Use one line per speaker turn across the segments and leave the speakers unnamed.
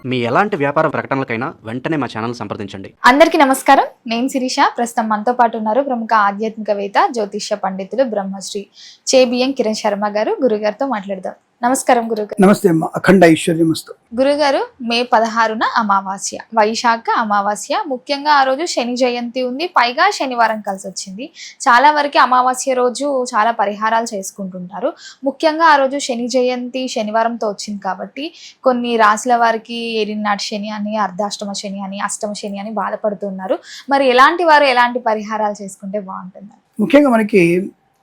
మీ ఎలాంటి వ్యాపార ప్రకటనలకైనా వెంటనే మా ఛానల్ సంప్రదించండి.
అందరికీ నమస్కారం. నేను శిరీష. ప్రస్తుతం మనతో పాటు ఉన్నారు ప్రముఖ ఆధ్యాత్మికవేత్త, జ్యోతిష్య పండితులు బ్రహ్మశ్రీ చేబిఎం కిరణ్ శర్మ గారు. గురుగారితో మాట్లాడదాం. నమస్కారం గురుగారు.
నమస్తే అమ్మ. అఖండ ఐశ్వర్యమస్తు.
గురుగారు, మే 16న అమావాస్య, వైశాఖ అమావాస్య. ముఖ్యంగా ఆ రోజు శని జయంతి ఉంది, పైగా శనివారం కలిసి వచ్చింది. చాలా వరకు అమావాస్య రోజు చాలా పరిహారాలు చేసుకుంటుంటారు. ముఖ్యంగా ఆ రోజు శని జయంతి శనివారంతో వచ్చింది కాబట్టి కొన్ని రాశుల వారికి ఏలినాటి శని అని, అర్ధాష్టమ శని అని, అష్టమ శని అని బాధపడుతున్నారు. మరి ఎలాంటి వారు ఎలాంటి పరిహారాలు చేసుకుంటే బాగుంటుంది?
ముఖ్యంగా మనకి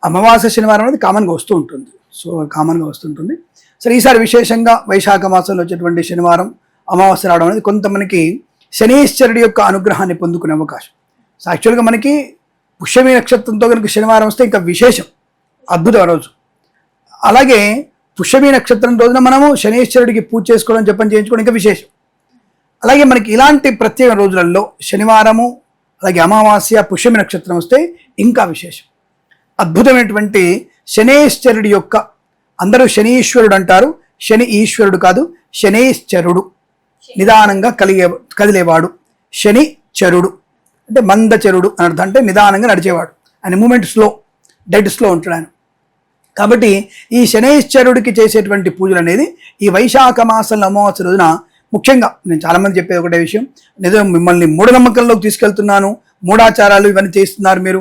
అమావాస్య శనివారం అనేది కామన్గా వస్తూ ఉంటుంది. కామన్గా వస్తుంటుంది. సరే, ఈసారి విశేషంగా వైశాఖ మాసంలో వచ్చేటువంటి శనివారం అమావాస్య రావడం అనేది కొంత మనకి శనీశ్వరుడి యొక్క అనుగ్రహాన్ని పొందుకునే అవకాశం. సో యాక్చువల్గా మనకి పుష్యమి నక్షత్రంతో కనుక శనివారం వస్తే ఇంకా విశేషం, అద్భుతం ఆ రోజు. అలాగే పుష్యమి నక్షత్రం రోజున మనము శనీశ్వరుడికి పూజ చేసుకోవడం, జపం చేయించుకోవడం ఇంకా విశేషం. అలాగే మనకి ఇలాంటి ప్రత్యేక రోజులలో శనివారము, అలాగే అమావాస్య, పుష్యమి నక్షత్రం వస్తే ఇంకా విశేషం. అద్భుతమైనటువంటి శనీశ్వరుడి యొక్క, అందరూ శనీశ్వరుడు అంటారు, శని ఈశ్వరుడు కాదు, శనీశ్వరుడు, నిదానంగా కదిలేవాడు. శని చరుడు అంటే మందచరుడు అని అర్థం, అంటే నిదానంగా నడిచేవాడు. ఆయన మూమెంట్ స్లో, డెడ్ స్లో ఉంటాడు ఆయన. కాబట్టి ఈ శనీశ్వరుడికి చేసేటువంటి పూజలు అనేది ఈ వైశాఖ మాసంలో అమావాస్య రోజున ముఖ్యంగా నేను చాలామంది చెప్పేది ఒకటే విషయం, నిజం మిమ్మల్ని మూఢనమ్మకంలోకి తీసుకెళ్తున్నాను, మూఢాచారాలు ఇవన్నీ చేస్తున్నారు, మీరు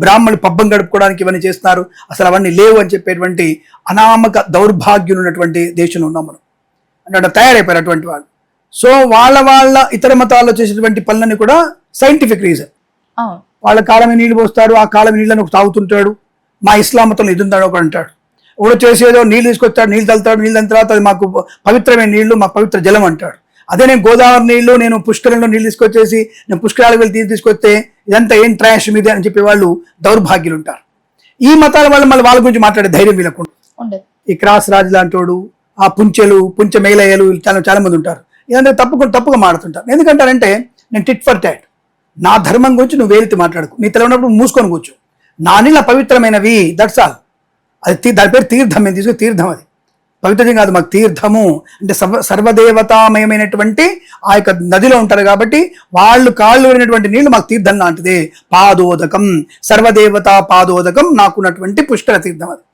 బ్రాహ్మణులు పబ్బం గడుపుకోవడానికి ఇవన్నీ చేస్తున్నారు, అసలు అవన్నీ లేవు అని చెప్పేటువంటి అనామక దౌర్భాగ్యులు ఉన్నటువంటి దేశంలో ఉన్నాం మనం. అంటే తయారైపోయారు అటువంటి వాళ్ళు. సో వాళ్ళ ఇతర మతాల్లో చేసేటువంటి పనులన్నీ కూడా సైంటిఫిక్ రీజన్. వాళ్ళ కాలమే నీళ్ళు పోస్తారు, ఆ కాలం నీళ్ళని తాగుతుంటాడు. మా ఇస్లాం మతంలో ఇది ఉందాడు ఒకడు అంటాడు. ఒకడు చేసేదో నీళ్ళు తీసుకొస్తాడు, నీళ్ళు తల్లుతాడు, నీళ్ళు తల్లిన తర్వాత అది మాకు పవిత్రమైన నీళ్లు, మా పవిత్ర జలం అంటాడు. అదే నేను గోదావరి నీళ్లు, నేను పుష్కరంలో నీళ్ళు తీసుకొచ్చేసి నేను పుష్కరాలకు వెళ్ళి తీసుకొస్తే ఇదంతా ఏం ట్రాష్ మీదే అని చెప్పి వాళ్ళు దౌర్భాగ్యులు ఉంటారు. ఈ మతాల వాళ్ళు మళ్ళీ వాళ్ళ గురించి మాట్లాడే ధైర్యం వీళ్ళకుండా. ఈ క్రాస్ రాజు లాంటి వాడు, ఆ పుంచె మేలయ్యలు చాలా మంది ఉంటారు. ఇదంతా తప్పుగా మాడుతుంటారు. ఎందుకంటారంటే నేను టిట్ ఫర్ టాట్, నా ధర్మం గురించి నువ్వు వేలితే మాట్లాడుకు, నీ తల ఉన్నప్పుడు మూసుకొని కూర్చో, నా నీళ్ళ పవిత్రమైనవి, దట్స్ ఆల్. అది దాని పేరు తీర్థం. మేము తీసుకుని తీర్థం, అది పవిత్రం కాదు, మాకు తీర్థము అంటే సర్వదేవతామయమైనటువంటి ఆ యొక్క నదిలో ఉంటారు కాబట్టి వాళ్ళు కాళ్ళు వెళ్ళినటువంటి నీళ్లు మాకు తీర్థం లాంటిదే. పాదోదకం, సర్వదేవతా పాదోదకం నాకున్నటువంటి పుష్కర తీర్థం. అది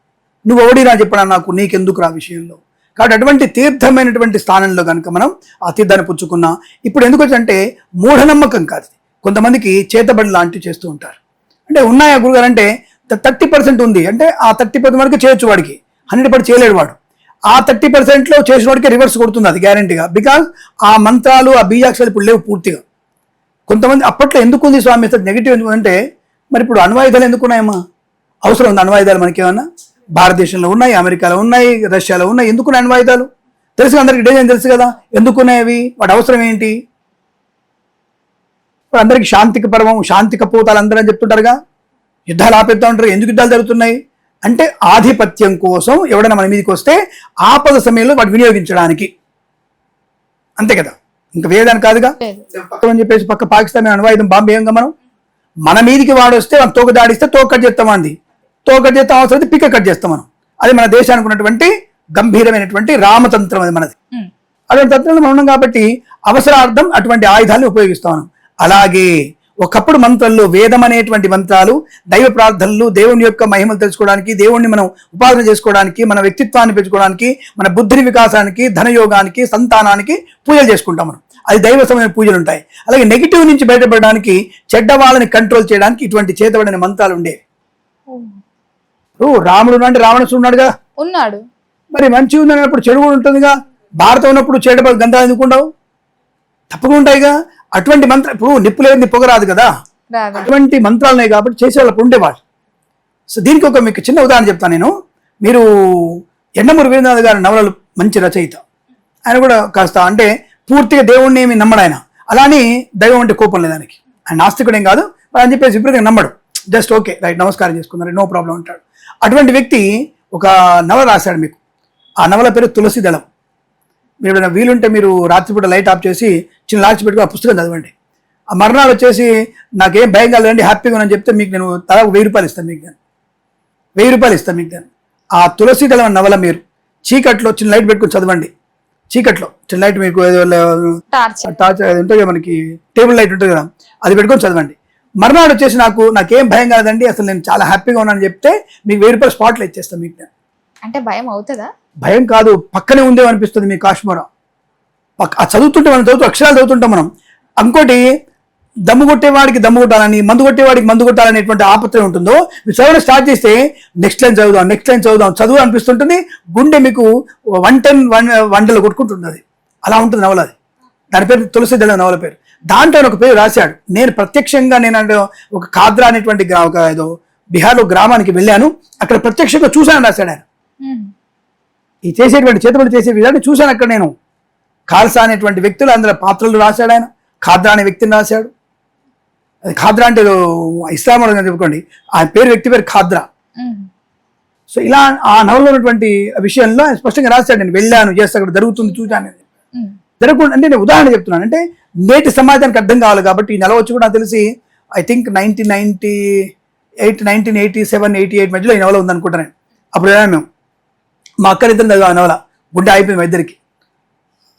నువ్వు ఓడినా చెప్పడా నాకు, నీకెందుకు రా విషయంలో. కాబట్టి అటువంటి తీర్థమైనటువంటి స్థానంలో కనుక మనం ఆ తీర్థాన్ని పుచ్చుకున్నా, ఇప్పుడు ఎందుకు వచ్చంటే మూఢనమ్మకం కాదు, కొంతమందికి చేతబడి లాంటివి చేస్తూ ఉంటారు. అంటే ఉన్నాయా గురుగారు అంటే 30% ఉంది అంటే ఆ 30% వరకు చేయొచ్చు, వాడికి 100% చేయలేడు వాడు. ఆ 30%లో చేసిన వాడికి రివర్స్ కొడుతుంది అది గ్యారంటీగా. బికాజ్ ఆ మంత్రాలు, ఆ బీజాక్షరాలు ఇప్పుడు లేవు పూర్తిగా. కొంతమంది అప్పట్లో ఎందుకు ఉంది స్వామి నెగిటివ్ ఎందుకు అంటే, మరి ఇప్పుడు అణ్వాయుధాలు ఎందుకున్నాయమ్మా? అవసరం ఉంది అణ్వాయుధాలు మనకేమన్నా? భారతదేశంలో ఉన్నాయి, అమెరికాలో ఉన్నాయి, రష్యాలో ఉన్నాయి. ఎందుకున్నాయి అణ్వాయుధాలు? తెలుసు, అందరికి డిజైన్ తెలుసు కదా ఎందుకున్నాయి అవి, వాటి అవసరం ఏంటి? ఇప్పుడు అందరికి శాంతిక పర్వం, శాంతిక పోతాలు అందరూ అని చెప్తుంటారుగా, యుద్ధాలు ఆపేద్దా ఉంటారు. ఎందుకు యుద్ధాలు జరుగుతున్నాయి అంటే ఆధిపత్యం కోసం ఎవడైనా మన మీదకి వస్తే ఆపద సమయంలో వాటి వినియోగించడానికి, అంతే కదా, ఇంకా వేదాన్ని కాదుగా. అని చెప్పేసి పక్క పాకిస్తాన్ అణ్వాయుధం బాంబు వేయంగా మనం, మన మీదికి వాడు వస్తే మనం తోక దాడిస్తే తోక కట్ చేస్తాం, అంది తోక కట్ చేస్తాం, అవసరం అయితే పిక్క కట్ చేస్తాం మనం. అది మన దేశానికి ఉన్నటువంటి గంభీరమైనటువంటి రామతంత్రం, అది మనది. అటువంటి తంత్రంలో మనం ఉన్నాం కాబట్టి అవసరార్థం అటువంటి ఆయుధాలను ఉపయోగిస్తాం మనం. అలాగే ఒకప్పుడు మంత్రాల్లో వేదం అనేటువంటి మంత్రాలు, దైవ ప్రార్థనలు, దేవుని యొక్క మహిమలు తెలుసుకోవడానికి, దేవుణ్ణి మనం ఉపాసన చేసుకోవడానికి, మన వ్యక్తిత్వాన్ని పెంచుకోవడానికి, మన బుద్ధిని వికాసానికి, ధనయోగానికి, సంతానానికి పూజలు చేసుకుంటాం మనం. అది దైవ సమయమైన పూజలు ఉంటాయి. అలాగే నెగిటివ్ నుంచి బయటపడడానికి, చెడ్డ వాళ్ళని కంట్రోల్ చేయడానికి ఇటువంటి చేతబడిన మంత్రాలు ఉండేవి. రాముడు అంటే రావణుడు ఉన్నాడుగా,
ఉన్నాడు,
మరి మంచి ఉందన్నప్పుడు చెడు కూడా ఉంటుందిగా. భారతం ఉన్నప్పుడు చెడ్డ గంధాలు ఎందుకుండవు? తప్పకుండా ఉంటాయిగా. అటువంటి మంత్రం, ఇప్పుడు నిప్పు లేదు పొగ రాదు కదా, అటువంటి మంత్రాలు ఉన్నాయి కాబట్టి చేసే వాళ్ళకు ఉండేవాళ్ళు. సో దీనికి ఒక మీకు చిన్న ఉదాహరణ చెప్తాను నేను. మీరు యండమూరి వీరేంద్రనాథ్ గారి నవలలు మంచి రచయిత. ఆయన కూడా కాస్త అంటే పూర్తిగా దేవుణ్ణి ఏమి నమ్మడు ఆయన. అలానే దైవం అంటే కోపం లేదు ఆయనకి. ఆయన నాస్తికుడేం కాదు, అని చెప్పేసి విపరీతంగా నమ్మడు. జస్ట్ ఓకే రైట్, నమస్కారం చేసుకున్నారు, నో ప్రాబ్లం అంటాడు. అటువంటి వ్యక్తి ఒక నవల రాశాడు మీకు. ఆ నవల పేరు తులసి దళం. మీరు ఏదైనా వీలుంటే మీరు రాత్రిపూట లైట్ ఆఫ్ చేసి చిన్న లాక్స్ పెట్టుకుని ఆ పుస్తకం చదవండి. ఆ మరణాలు వచ్చేసి నాకేం భయం కాలేదండి, హ్యాపీగా అని చెప్తే మీకు నేను తలా ₹1000 ఇస్తాను, మీకు నేను ₹1000 ఇస్తాను మీకు నేను. ఆ తులసి దళం నవల మీరు చీకట్లో చిన్న లైట్ పెట్టుకుని చదవండి, చీకట్లో లైట్ మీకు
టార్చ్
టార్చ్ అది ఉంటుంది కదా, మనకి టేబుల్ లైట్ ఉంటుంది కదా, అది పెట్టుకొని చదవండి. మర్నాడు వచ్చేసి నాకేం భయం కాదండి, అసలు నేను చాలా హ్యాపీగా ఉన్నానని చెప్తే మీకు 1000 రూపాయలు స్పాట్లో ఇచ్చేస్తాను. మీకు
అంటే భయం అవుతుందా?
భయం కాదు, పక్కనే ఉందే అనిపిస్తుంది మీకు కాశ్మీర. చదువుతుంటే మనం అక్షరాలు చదువుతుంటాం మనం. ఇంకోటి దమ్ము కొట్టేవాడికి దమ్ము కొట్టాలని, మందు కొట్టేవాడికి మందు కొట్టాలనేటువంటి ఆపత్రం ఉంటుందో, మీరు చదవడం స్టార్ట్ చేస్తే నెక్స్ట్ లైన్ చదువుదాం చదువు అనిపిస్తుంటుంది. గుండె మీకు 110 కొట్టుకుంటుంది. అది అలా ఉంటుంది నవల. అది దాని పేరు తులసిదళ నవల పేరు. దాంట్లో ఒక పేరు రాశాడు. నేను ప్రత్యక్షంగా అంటే ఒక ఖాద్రా అనేటువంటి ఏదో బీహార్లో గ్రామానికి వెళ్ళాను, అక్కడ ప్రత్యక్షంగా చూశాను రాశాడు ఆయన. ఈ చేసేటువంటి చేతుబడి చేసే విధాన్ని చూశాను అక్కడ నేను. ఖాల్సా అనేటువంటి వ్యక్తులు అందులో పాత్రలు రాశాడు ఆయన. ఖాద్రా అనే వ్యక్తిని రాశాడు. అది ఖాద్రా అంటే ఇస్లాం చెప్పుకోండి, ఆ వ్యక్తి పేరు ఖాద్రా. సో ఇలా ఆ నవలలో ఉన్నటువంటి విషయంలో స్పష్టంగా రాశాడు. నేను వెళ్ళాను, చేస్తే అక్కడ జరుగుతుంది చూశాను. జరగకుండా అంటే నేను ఉదాహరణ చెప్తున్నాను, అంటే నేటి సమాజానికి అర్థం కావాలి కాబట్టి. ఈ నెల వచ్చి కూడా నాకు తెలిసి ఐ థింక్ 1987-88 మధ్యలో ఈ నవల ఉందనుకుంటాను. అప్పుడు వెళ్ళాను మేము, మా అక్కడిద్దరు చదివా నవల. గుండె అయిపోయింది మా ఇద్దరికి.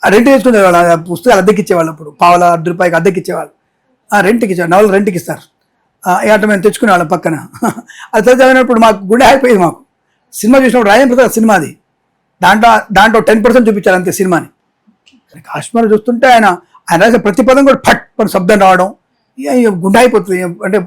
రెంట్ చేసుకుని చదివాళ్ళు, పుస్తకాలు అద్దెకిచ్చేవాళ్ళు. అప్పుడు పావుల ₹10 అద్దెకిచ్చేవాళ్ళు. రెంట్కి ఇచ్చేవాళ్ళు, నవలు రెంట్కి ఇస్తారు. అట్లా మేము తెచ్చుకునేవాళ్ళం పక్కన. అది చదివినప్పుడు మాకు గుండె అయిపోయింది. మాకు సినిమా చూసినప్పుడు రాజేంద్ర ప్రసాద్ సినిమా అది, దాంట్లో 10% చూపించారు అంతే సినిమాని. కాశ్మీర్ చూస్తుంటే ఆయన రాసే ప్రతి పదం కూడా ఫట్ మన శబ్దం రావడం, గుండె అయిపోతుంది. అంటే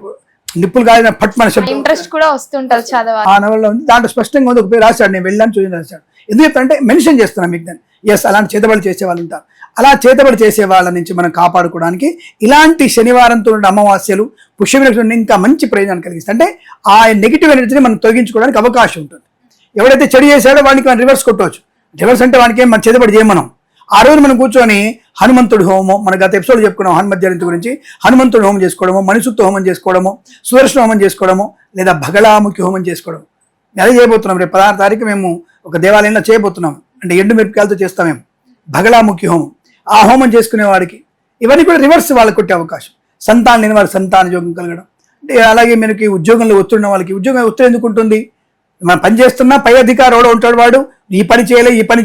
నిప్పులు కాదు ఫట్ మన శబ్దం.
ఇంట్రెస్ట్ కూడా వస్తుంటది చదవాలి.
ఆ నవల్లో ఉంది, దాంట్లో స్పష్టంగా ఉంది. ఒక పేరు రాశాడు, నేను వెళ్ళాను చూసి రాశాడు. ఎందుకు చెప్తానంటే మెన్షన్ చేస్తున్నాను మీకు దాన్ని. ఎస్, అలాంటి చేతబడి చేసే వాళ్ళు ఉంటారు. అలా చేతబడి చేసే వాళ్ళ నుంచి మనం కాపాడుకోవడానికి ఇలాంటి శనివారంతో ఉన్న అమావాస్యలు పుష్యమిని ఇంకా మంచి ప్రయోజనం కలిగిస్తాయి. అంటే ఆ నెగిటివ్ ఎనర్జీని మనం తొలగించుకోవడానికి అవకాశం ఉంటుంది. ఎవడైతే చెడు చేశాడో వాడికి మనం రివర్స్ కొట్టవచ్చు. రివర్స్ అంటే వానికి ఏం మనం చేతబడి చేయం. మనం ఆ రోజు మనం కూర్చొని హనుమంతుడి హోమం, మన గత ఎపిసోడ్ చెప్పుకున్నాం హనుమత్ జయంతి గురించి. హనుమంతుడి హోమం చేసుకోవడము, మణిసూక్త హోమం చేసుకోవడము, సుదర్శన హోమం చేసుకోవడము, లేదా బగళాముఖి హోమం చేసుకోవడం. అదే చేయబోతున్నాం. రేపు 16వ తారీఖు మేము ఒక దేవాలయంలో చేయబోతున్నాం. అంటే ఎండు మిరపకాయలతో చేస్తాం మేము బగళాముఖి హోమం. ఆ హోమం చేసుకునే వాడికి ఇవన్నీ కూడా రివర్స్ వాళ్ళకి కొట్టే అవకాశం. సంతానం లేని వారికి సంతాన యోగం కలగడం. అలాగే మనకి ఉద్యోగంలో ఒత్తిడిన వాళ్ళకి ఉద్యోగం ఒత్తిడి ఎందుకు ఉంటుంది? మనం పని చేస్తున్నా పై అధికారి ఎవడో ఉంటాడు, వాడు ఈ పని చేయలే, ఈ పని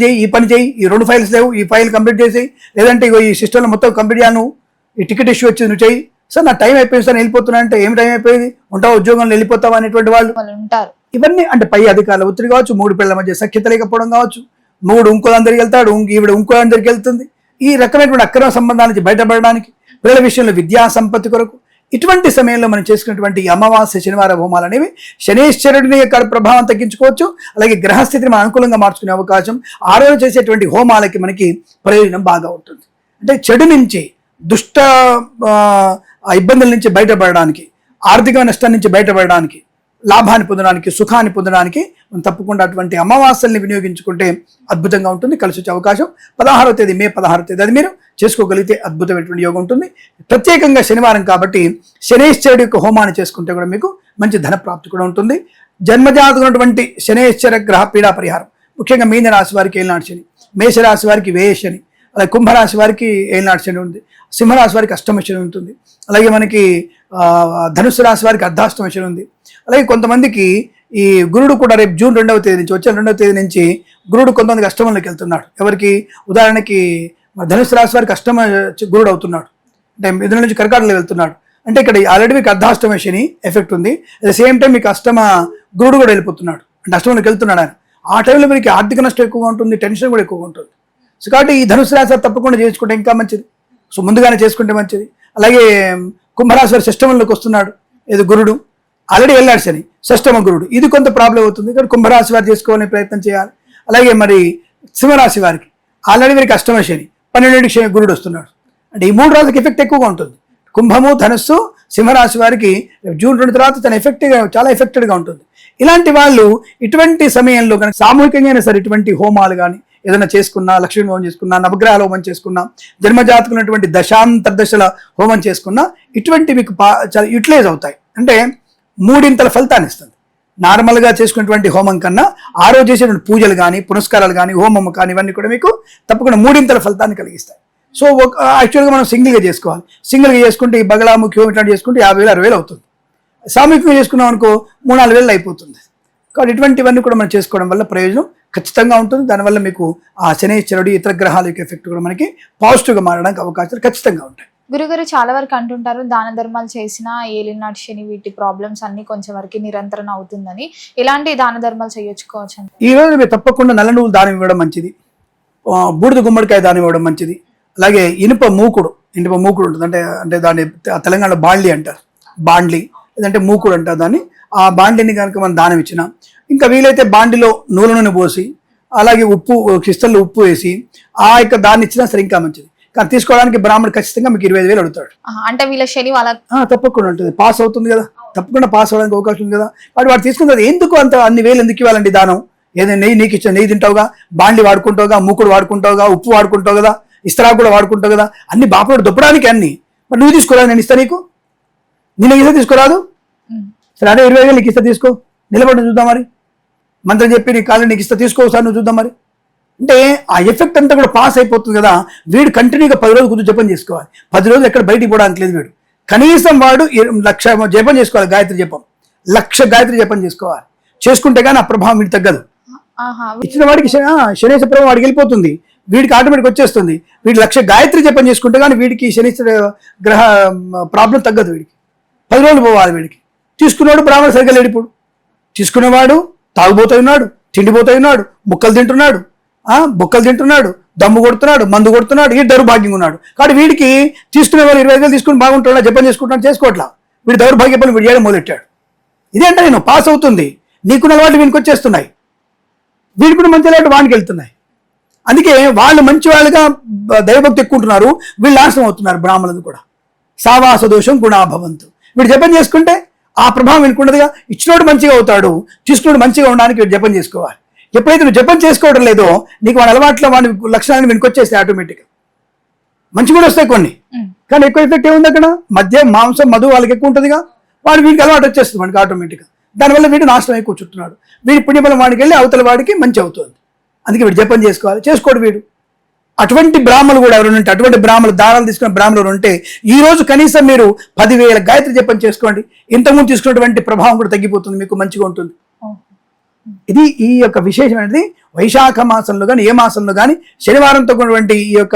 చేయి, ఈ 2 ఫైల్స్ లేవు, ఈ ఫైల్ కంప్లీట్ చేసి, లేదంటే ఈ సిస్టంలో మొత్తం కంప్లీట్ చేయాలి, నువ్వు ఈ టికెట్ ఇష్యూ వచ్చింది నువ్వు చెయ్యి. సార్ నా టైం అయిపోయింది సార్, వెళ్ళిపోతున్నా అంటే ఏం టైం అయిపోయింది, ఉంటావు ఉద్యోగంలో వెళ్ళిపోతావు అనేటువంటి వాళ్ళు
ఉంటారు.
ఇవన్నీ అంటే పై అధికారుల ఒత్తిడి కావచ్చు, 3 పిల్లల మధ్య సఖ్యత లేకపోవడం కావచ్చు, 3 ఇంకోళ్ళందరికి వెళ్తాడు, ఈవిడ ఇంకోళ్ళందరికి వెళ్తుంది. ఈ రకమైనటువంటి అక్రమ సంబంధాల నుంచి బయటపడడానికి, పిల్లల విషయంలో విద్యా సంపత్తి కొరకు, ఇటువంటి సమయంలో మనం చేసుకున్నటువంటి అమావాస్య శనివార హోమాలు అనేవి శనేశ్వరుడిని యొక్క ప్రభావం తగ్గించుకోవచ్చు. అలాగే గ్రహస్థితిని మనం అనుకూలంగా మార్చుకునే అవకాశం, ఆ రోజు చేసేటువంటి హోమాలకి మనకి ప్రయోజనం బాగా ఉంటుంది. అంటే చెడు నుంచి, దుష్ట ఇబ్బందుల నుంచి బయటపడడానికి, ఆర్థిక నష్టం నుంచి బయటపడడానికి, లాభాన్ని పొందడానికి, సుఖాన్ని పొందడానికి మనం తప్పకుండా అటువంటి అమావాస్యల్ని వినియోగించుకుంటే అద్భుతంగా ఉంటుంది. కలిసి వచ్చే అవకాశం 16వ తేదీ, మే 16వ తేదీ అది మీరు చేసుకోగలిగితే అద్భుతమైనటువంటి యోగం ఉంటుంది. ప్రత్యేకంగా శనివారం కాబట్టి శనేశ్వరుడి యొక్క హోమాన్ని చేసుకుంటే కూడా మీకు మంచి ధన ప్రాప్తి కూడా ఉంటుంది. జన్మజాతకున్నటువంటి శనేశ్వర గ్రహ పీడా పరిహారం, ముఖ్యంగా మీన రాశి వారికి ఏలినాటి శని, మేషరాశి వారికి వ్యయ శని, అలాగే కుంభరాశి వారికి ఏలినాటి శని ఉంది, సింహరాశి వారికి అష్టమ శని ఉంటుంది, అలాగే మనకి ధనుసు రాశి వారికి అర్ధాష్టమ శని ఉంది. అలాగే కొంతమందికి ఈ గురుడు కూడా రేపు జూన్ 2వ తేదీ నుంచి, వచ్చే 2వ తేదీ నుంచి గురుడు కొంతమందికి అష్టమంలోకి వెళ్తున్నాడు. ఎవరికి? ఉదాహరణకి ధనుసు రాశి వారికి అష్టమ గురుడు అవుతున్నాడు, అంటే మిథునం నుంచి కర్కాటకలో వెళ్తున్నాడు. అంటే ఇక్కడ ఆల్రెడీ మీకు అర్ధాష్టమ శని ఎఫెక్ట్ ఉంది, అట్ ద సేమ్ టైం మీకు అష్టమ గురుడు కూడా వెళ్ళిపోతున్నాడు, అంటే అష్టమంలోకి వెళ్తున్నాడు ఆయన. ఆ టైంలో మీకు ఆర్థిక నష్టం ఎక్కువగా ఉంటుంది, టెన్షన్ కూడా ఎక్కువగా ఉంటుంది. సో కాబట్టి ఈ ధనుసు రాశి వారు తప్పకుండా చేసుకుంటే ఇంకా మంచిది. సో ముందుగానే చేసుకుంటే మంచిది. అలాగే కుంభరాశి వారి షష్టమంలోకి వస్తున్నాడు ఏదో గురుడు, ఆల్రెడీ వెళ్ళాడు శని, షష్టమ గురుడు, ఇది కొంత ప్రాబ్లం అవుతుంది. ఇక్కడ కుంభరాశి వారు చేసుకోవాలని ప్రయత్నం చేయాలి. అలాగే మరి సింహరాశి వారికి ఆల్రెడీ వీరికి అష్టమ శని, 12కి శని గురుడు వస్తున్నాడు, అంటే ఈ 3 రాశులకి ఎఫెక్ట్ ఎక్కువగా ఉంటుంది. కుంభము, ధనస్సు, సింహరాశి వారికి జూన్ 2 తర్వాత తన చాలా ఎఫెక్టెడ్గా ఉంటుంది. ఇలాంటి వాళ్ళు ఇటువంటి సమయంలో కనుక సామూహికంగా సరే ఇటువంటి హోమాలు కానీ ఏదైనా చేసుకున్నా, లక్ష్మీ హోమం చేసుకున్నా, నవగ్రహాల హోమం చేసుకున్నా, జన్మజాతకున్నటువంటి దశాంతర్దశల హోమం చేసుకున్నా ఇటువంటి మీకు చాలా యూటిలైజ్ అవుతాయి. అంటే 3 ఫలితాన్ని ఇస్తుంది. నార్మల్గా చేసుకున్నటువంటి హోమం కన్నా ఆ రోజు చేసేటువంటి పూజలు కానీ, పునస్కారాలు కానీ, హోమం కానీ ఇవన్నీ కూడా మీకు తప్పకుండా 3 ఫలితాన్ని కలిగిస్తాయి. సో యాక్చువల్గా మనం సింగిల్గా చేసుకోవాలి. సింగిల్గా చేసుకుంటే ఈ బగళాముఖి హోమం ఇట్లాంటి చేసుకుంటే 50,000 60,000 అవుతుంది. సామూహికంగా చేసుకున్నాం అనుకో 3-4 వేలు అయిపోతుంది. కాబట్టి ఇటువంటివన్నీ కూడా మనం చేసుకోవడం వల్ల ప్రయోజనం ఖచ్చితంగా ఉంటుంది. దానివల్ల మీకు ఆ శనైశ్వరుడు ఇతర గ్రహాల యొక్క ఎఫెక్ట్ కూడా మనకి పాజిటివ్గా మారడానికి అవకాశాలు ఖచ్చితంగా ఉంటాయి.
గురుగారు చాలా వరకు అంటుంటారు దాన ధర్మాలు చేసినా ఏలినాటి శని వీటి ప్రాబ్లమ్స్ అన్ని కొంచెం వరకు నిరంతరం అవుతుందని. ఎలాంటి దాన ధర్మాలు చేయొచ్చుకోవచ్చు అంటే
ఈ రోజు మీరు తప్పకుండా నల్ల నువ్వులు దానం ఇవ్వడం మంచిది, బూడిద గుమ్మడికాయ దానం ఇవ్వడం మంచిది. అలాగే ఇనుప మూకుడు ఉంటుంది, అంటే అంటే దాన్ని తెలంగాణలో బాండ్లీ అంటారు, బాండ్లీ లేదంటే మూకుడు అంటారు దాన్ని. ఆ బాండ్లీని కనుక మనం దానం ఇచ్చినా, ఇంకా వీలైతే బాండిలో నూనె పోసి అలాగే ఉప్పు కిస్తల్లో ఉప్పు వేసి ఆ యొక్క దాన్ని ఇచ్చినా సరే ఇంకా మంచిది. కానీ తీసుకోవడానికి బ్రాహ్మణుడు ఖచ్చితంగా మీకు 25,000 అడుగుతాడు.
అంటే వీళ్ళ శని వాళ్ళ
తప్పకుండా ఉంటుంది, పాస్ అవుతుంది కదా, తప్పకుండా పాస్ అవ్వడానికి అవకాశం ఉంది కదా. వాడు తీసుకుంటుంది ఎందుకు అంత అన్ని వేలు ఎందుకు ఇవ్వాలండి దానం? ఏదైనా నెయ్యి నీకు ఇచ్చిన నెయ్యి తింటావుగా, బాండ్లీ వాడుకుంటావుగా, మూకుడు వాడుకుంటావుగా, ఉప్పు వాడుకుంటావు కదా, ఇస్తరా కూడా వాడుకుంటావు కదా, అన్ని బాపడు దొప్పడానికి అన్ని. మరి నువ్వు తీసుకోరాదు, నేను ఇస్తా నీకు, నేను ఇస్తా తీసుకోరాదు. సరే అదే 20,000 నీకు ఇస్తా, తీసుకో, నిలబడి చూద్దాం మరి, మంత్రం చెప్పి నీ కాళ్ళు నీకు ఇస్తా, తీసుకోసారి నువ్వు చూద్దాం మరి. అంటే ఆ ఎఫెక్ట్ అంతా కూడా పాస్ అయిపోతుంది కదా. వీడు కంటిన్యూగా 10 రోజులు కూర్చొని జపం చేసుకోవాలి. 10 రోజులు ఎక్కడ బయటికి పోవడానికి లేదు. వీడు కనీసం వాడు 1,00,000 జపం చేసుకోవాలి, గాయత్రి జపం 1,00,000 గాయత్రి జపం చేసుకోవాలి. చేసుకుంటే కానీ ఆ ప్రభావం వీడి తగ్గదు. ఇచ్చిన వాడికి శనేశ్వర ప్రభావం వాడికి వెళ్ళిపోతుంది, వీడికి ఆటోమేటిక్ వచ్చేస్తుంది. వీడు 1,00,000 గాయత్రి జపం చేసుకుంటే కానీ వీడికి శనేశ్వర గ్రహ ప్రాబ్లం తగ్గదు. వీడికి 10 రోజులు పోవాలి. వీడికి తీసుకున్నాడు బ్రాహ్మణ సరిగ్గా లేడు. ఇప్పుడు తీసుకునేవాడు తాగుబోతూ ఉన్నాడు, తిండిపోతూ ఉన్నాడు, బొక్కలు తింటున్నాడు, దమ్ము కొడుతున్నాడు, మందు కొడుతున్నాడు, ఈ దౌర్భాగ్యంగా ఉన్నాడు. కాబట్టి వీడికి తీసుకునే వాళ్ళు 25,000 తీసుకుని బాగుంటున్నాడు, జపం చేసుకుంటున్నాడు, చేసుకోవట్లా. వీడు దౌర్భాగ్య పనులు వీడు చేయడం మొదలెట్టాడు. ఇదేంటే నేను పాస్ అవుతుంది, నీకున్న అలవాట్లు వీనికి వచ్చేస్తున్నాయి, వీడికి కూడా మంచి అలవాటు వానికి వెళ్తున్నాయి. అందుకే వాళ్ళు మంచి వాళ్ళుగా దైవభక్తి ఎక్కుంటున్నారు, వీళ్ళు నాశనం అవుతున్నారు. బ్రాహ్మణులు కూడా సావాస దోషం గుణాభవంతు. వీడు జపం చేసుకుంటే ఆ ప్రభావం వీనికి ఇచ్చినోడు మంచిగా అవుతాడు, తీసుకున్నోడు మంచిగా ఉండడానికి వీడు జపం చేసుకోవాలి. ఎప్పుడైతే నువ్వు జపం చేసుకోవడం లేదో నీకు వాడి అలవాట్ల వాడి లక్షణాన్ని వెనుకొచ్చేస్తాయి, ఆటోమేటిక్గా మంచి కూడా వస్తాయి కొన్ని. కానీ ఎక్కువ ఎఫెక్ట్ ఏముంది అక్కడ, మద్యం మాంసం మధు వాళ్ళకి ఎక్కువ ఉంటుందిగా, వాడు వీడికి అలవాటు వచ్చేస్తుంది మనకి ఆటోమేటిక్గా. దానివల్ల వీడు నాశనం ఎక్కువ చుట్టున్నాడు. వీడి పుణ్యబలం వాడికి వెళ్ళి అవతల వాడికి మంచి అవుతుంది. అందుకే వీడు జపం చేసుకోవాలి, చేసుకోడు వీడు. అటువంటి బ్రాహ్మణులు కూడా ఎవరు ఉంటే, అటువంటి బ్రాహ్మణులు దానాలు తీసుకున్న బ్రాహ్మణులు ఉంటే ఈ రోజు కనీసం మీరు 10,000 గాయత్రి జపం చేసుకోండి. ఇంతకుముందు తీసుకున్నటువంటి ప్రభావం కూడా తగ్గిపోతుంది, మీకు మంచిగా ఉంటుంది. ఇది ఈ యొక్క విశేషమైనది. వైశాఖ మాసంలో కానీ ఏ మాసంలో కానీ శనివారంతో ఉన్నటువంటి ఈ యొక్క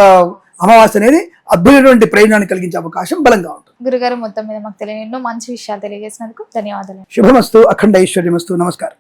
అమావాస్య అనేది అద్భుతమైనటువంటి ప్రయోజనాన్ని కలిగించే అవకాశం బలంగా ఉంటుంది.
గురుగారు మొత్తం మీద మాకు తెలియని ఎన్నో మంచి విషయాలు తెలియజేసినందుకు ధన్యవాదాలు.
శుభమస్తు, అఖండ ఐశ్వర్యమస్తు. నమస్కారం.